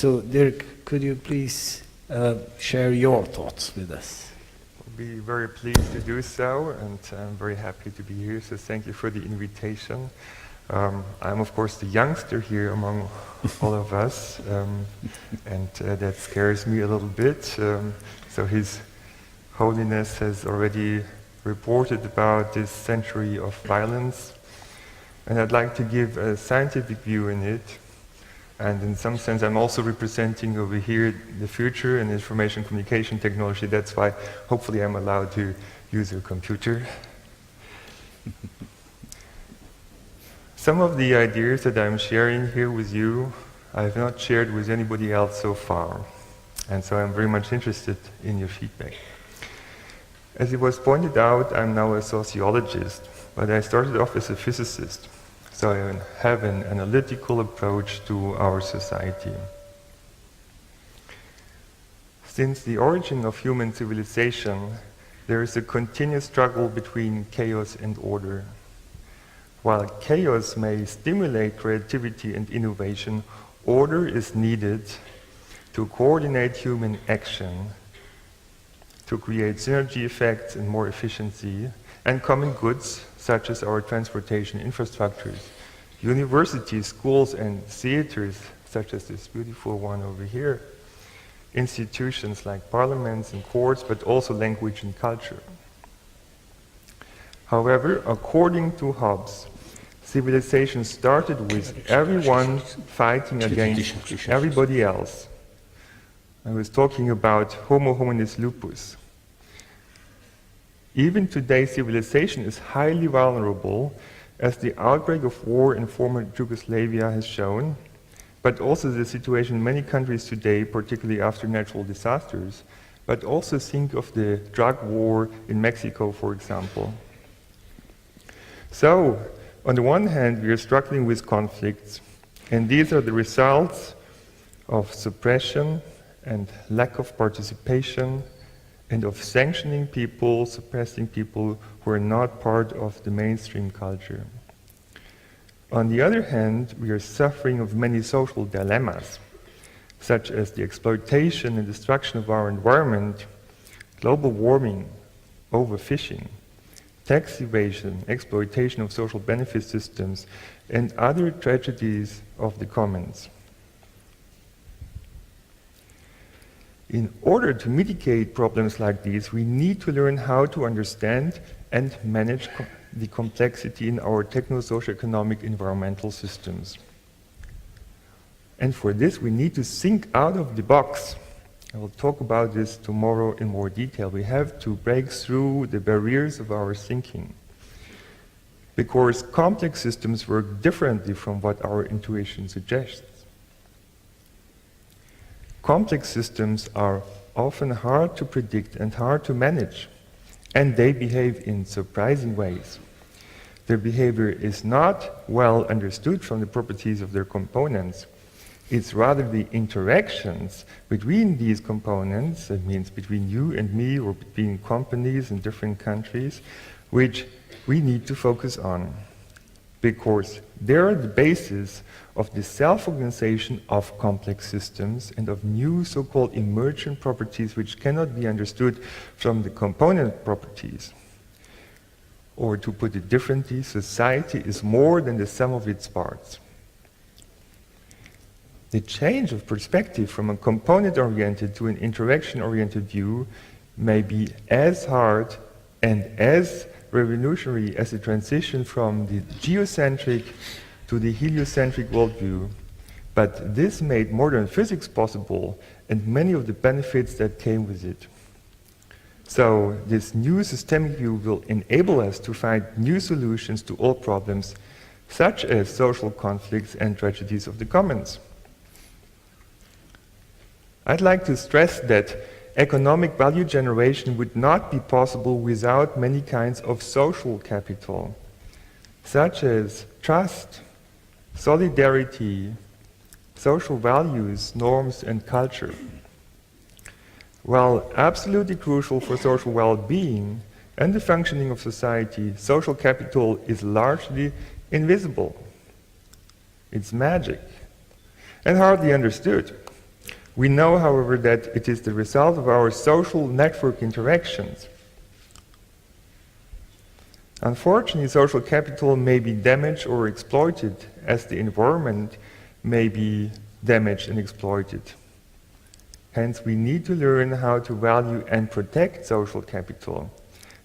So Dirk, could you please share your thoughts with us? I'll be very pleased to do so, and I'm very happy to be here, so thank you for the invitation. I'm of course the youngster here among all of us, and that scares me a little bit. So His Holiness has already reported about this century of violence, and I'd like to give a scientific view in it. And in some sense, I'm also representing over here the future and information communication technology. That's why hopefully I'm allowed to use your computer. Some of the ideas that I'm sharing here with you, I have not shared with anybody else so far. And so I'm very much interested in your feedback. As it was pointed out, I'm now a sociologist, but I started off as a physicist. So I have an analytical approach to our society. Since the origin of human civilization, there is a continuous struggle between chaos and order. While chaos may stimulate creativity and innovation, order is needed to coordinate human action, to create synergy effects and more efficiency, and common goods such as our transportation infrastructures, universities, schools, and theaters such as this beautiful one over here, institutions like parliaments and courts, but also language and culture. However, according to Hobbes, civilization started with everyone fighting against everybody else. I was talking about Homo hominis lupus. Even today, civilization is highly vulnerable, as the outbreak of war in former Yugoslavia has shown, but also the situation in many countries today, particularly after natural disasters, but also think of the drug war in Mexico, for example. So, on the one hand, we are struggling with conflicts, and these are the results of suppression and lack of participation, and of sanctioning people, suppressing people who are not part of the mainstream culture. On the other hand, we are suffering of many social dilemmas, such as the exploitation and destruction of our environment, global warming, overfishing, tax evasion, exploitation of social benefit systems, and other tragedies of the commons. In order to mitigate problems like these, we need to learn how to understand and manage the complexity in our techno-socio-economic environmental systems. And for this, we need to think out of the box. I will talk about this tomorrow in more detail. We have to break through the barriers of our thinking, because complex systems work differently from what our intuition suggests. Complex systems are often hard to predict and hard to manage, and they behave in surprising ways. Their behavior is not well understood from the properties of their components. It's rather the interactions between these components, that means between you and me or between companies in different countries, which we need to focus on, because they're the basis of the self-organization of complex systems and of new so-called emergent properties which cannot be understood from the component properties. Or to put it differently, society is more than the sum of its parts. The change of perspective from a component-oriented to an interaction-oriented view may be as hard and as revolutionary as the transition from the geocentric to the heliocentric worldview, but this made modern physics possible and many of the benefits that came with it. So this new systemic view will enable us to find new solutions to all problems, such as social conflicts and tragedies of the commons. I'd like to stress that economic value generation would not be possible without many kinds of social capital, such as trust, solidarity, social values, norms, and culture. While absolutely crucial for social well-being and the functioning of society, social capital is largely invisible. It's magic and hardly understood. We know, however, that it is the result of our social network interactions. Unfortunately, social capital may be damaged or exploited, as the environment may be damaged and exploited. Hence, we need to learn how to value and protect social capital.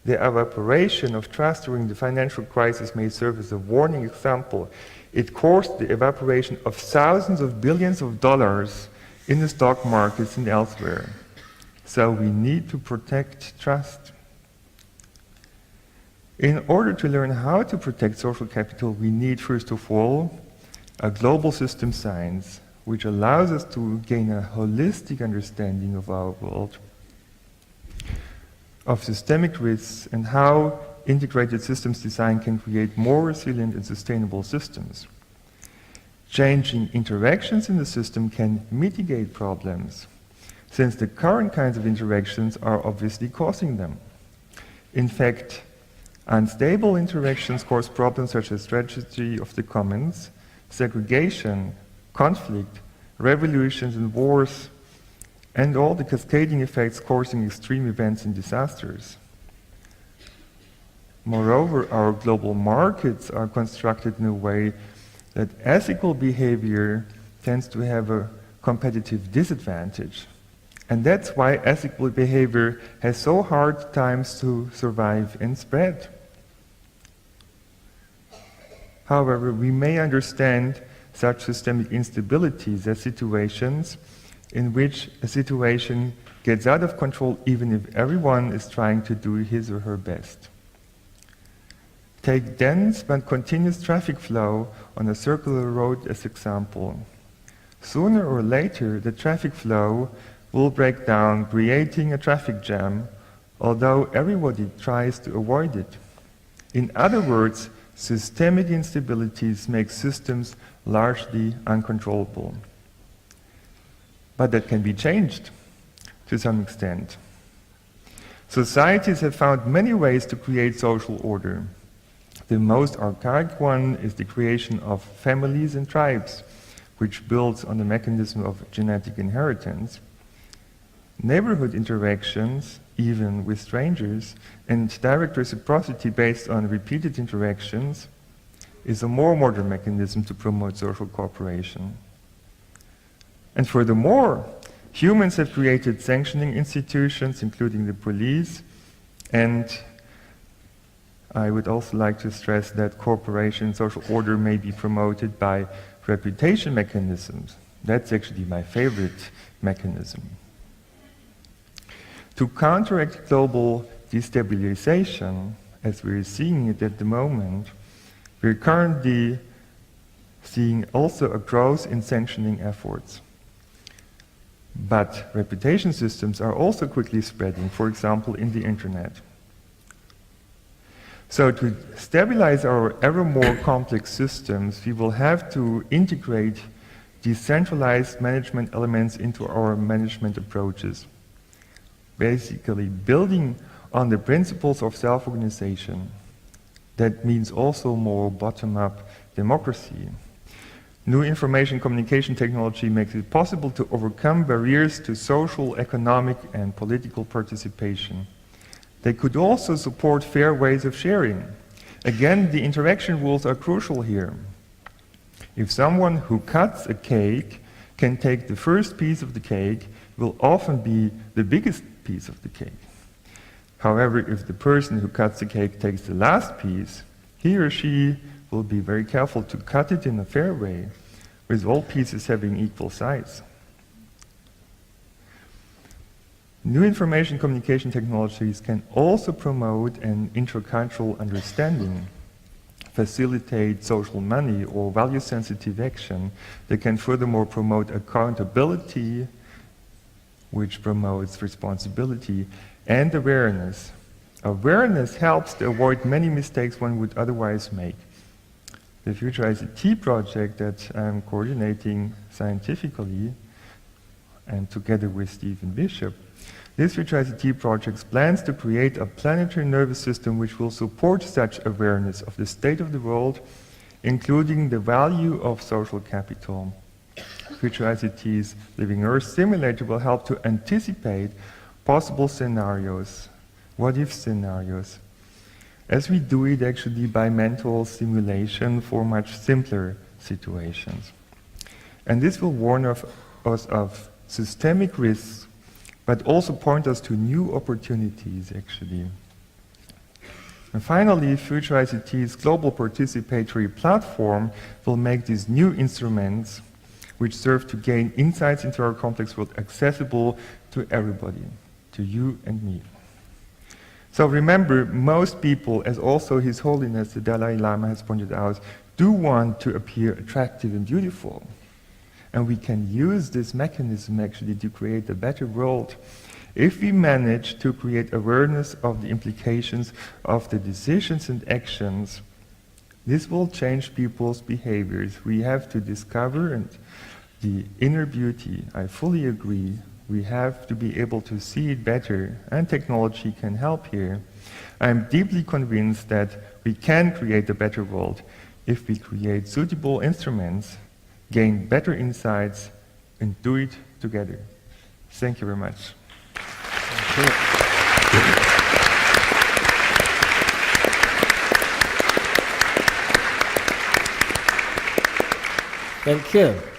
The evaporation of trust during the financial crisis may serve as a warning example. It caused the evaporation of thousands of billions of dollars in the stock markets and elsewhere. So we need to protect trust. In order to learn how to protect social capital, we need, first of all, a global system science, which allows us to gain a holistic understanding of our world, of systemic risks, and how integrated systems design can create more resilient and sustainable systems. Changing interactions in the system can mitigate problems, since the current kinds of interactions are obviously causing them. In fact, unstable interactions cause problems such as tragedy of the commons, segregation, conflict, revolutions and wars, and all the cascading effects causing extreme events and disasters. Moreover, our global markets are constructed in a way that ethical behavior tends to have a competitive disadvantage. And that's why ethical behavior has so hard times to survive and spread. However, we may understand such systemic instabilities as situations in which a situation gets out of control even if everyone is trying to do his or her best. Take dense but continuous traffic flow on a circular road as example. Sooner or later, the traffic flow will break down, creating a traffic jam, although everybody tries to avoid it. In other words, systemic instabilities make systems largely uncontrollable. But that can be changed to some extent. Societies have found many ways to create social order. The most archaic one is the creation of families and tribes, which builds on the mechanism of genetic inheritance. Neighborhood interactions, even with strangers, and direct reciprocity based on repeated interactions is a more modern mechanism to promote social cooperation. And furthermore, humans have created sanctioning institutions, including the police, and I would also like to stress that cooperation and social order may be promoted by reputation mechanisms. That's actually my favorite mechanism. To counteract global destabilization, as we're seeing it at the moment, we're currently seeing also a growth in sanctioning efforts. But reputation systems are also quickly spreading, for example, in the internet. So to stabilize our ever more complex systems, we will have to integrate decentralized management elements into our management approaches, basically building on the principles of self-organization. That means also more bottom-up democracy. New information communication technology makes it possible to overcome barriers to social, economic, and political participation. They could also support fair ways of sharing. Again, the interaction rules are crucial here. If someone who cuts a cake can take the first piece of the cake, it will often be the biggest piece of the cake. However, if the person who cuts the cake takes the last piece, he or she will be very careful to cut it in a fair way, with all pieces having equal size. New information communication technologies can also promote an intercultural understanding, facilitate social money or value-sensitive action. They can furthermore promote accountability, which promotes responsibility, and awareness. Awareness helps to avoid many mistakes one would otherwise make. The FuturICT project that I'm coordinating scientifically, and together with Stephen Bishop, this FuturICT project plans to create a planetary nervous system which will support such awareness of the state of the world, including the value of social capital. FuturICT's Living Earth simulator will help to anticipate possible scenarios, what-if scenarios, as we do it actually by mental simulation for much simpler situations. And this will warn us of systemic risks, but also point us to new opportunities, actually. And finally, FuturICT's global participatory platform will make these new instruments, which serve to gain insights into our complex world, accessible to everybody, to you and me. So remember, most people, as also His Holiness the Dalai Lama has pointed out, do want to appear attractive and beautiful. And we can use this mechanism actually to create a better world if we manage to create awareness of the implications of the decisions and actions. This will change people's behaviors. We have to discover the inner beauty. I fully agree. We have to be able to see it better, and technology can help here. I'm deeply convinced that we can create a better world if we create suitable instruments, gain better insights, and do it together. Thank you very much. Thank you.